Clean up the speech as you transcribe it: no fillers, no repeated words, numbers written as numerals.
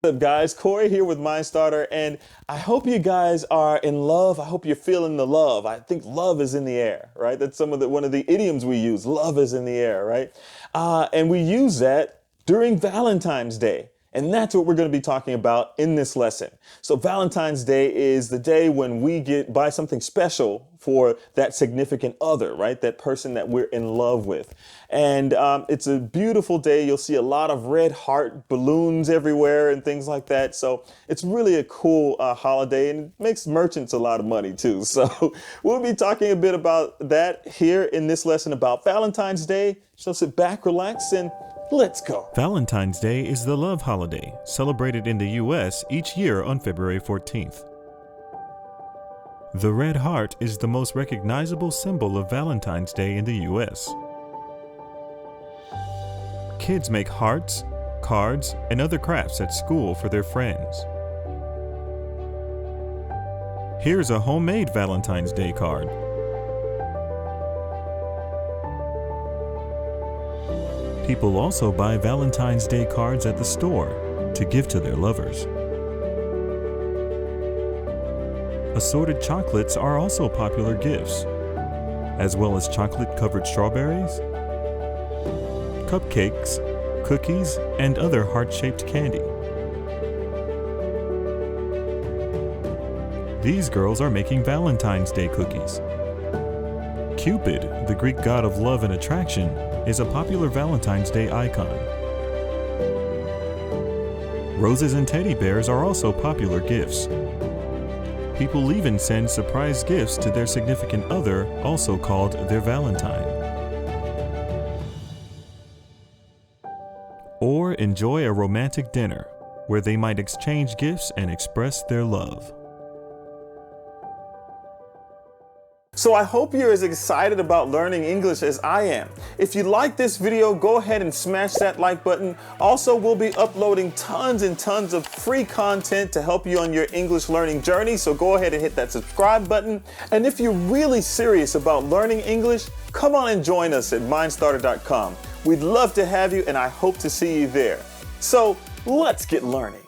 What's up guys, Korre here with Mindstarter, and I hope you guys are in love. I hope you're feeling the love. I think love is in the air, right? That's one of the idioms we use. Love is in the air, right? And we use that during Valentine's Day. And that's what we're going to be talking about in this lesson. So Valentine's Day is the day when we buy something special for that significant other, right? That person that we're in love with. And it's a beautiful day. You'll see a lot of red heart balloons everywhere and things like that. So it's really a cool holiday, and it makes merchants a lot of money too. So we'll be talking a bit about that here in this lesson about Valentine's Day. So sit back, relax, and let's go. Valentine's Day is the love holiday celebrated in the U.S. each year on February 14th. The red heart is the most recognizable symbol of Valentine's Day in the U.S. Kids make hearts, cards, and other crafts at school for their friends. Here's a homemade Valentine's Day card. People also buy Valentine's Day cards at the store to give to their lovers. Assorted chocolates are also popular gifts, as well as chocolate-covered strawberries, cupcakes, cookies, and other heart-shaped candy. These girls are making Valentine's Day cookies. Cupid, the Greek god of love and attraction, is a popular Valentine's Day icon. Roses and teddy bears are also popular gifts. People even send surprise gifts to their significant other, also called their Valentine. Or enjoy a romantic dinner, where they might exchange gifts and express their love. So I hope you're as excited about learning English as I am. If you like this video, go ahead and smash that like button. Also, we'll be uploading tons and tons of free content to help you on your English learning journey. So go ahead and hit that subscribe button. And if you're really serious about learning English, come on and join us at Mindstarter.com. We'd love to have you, and I hope to see you there. So let's get learning.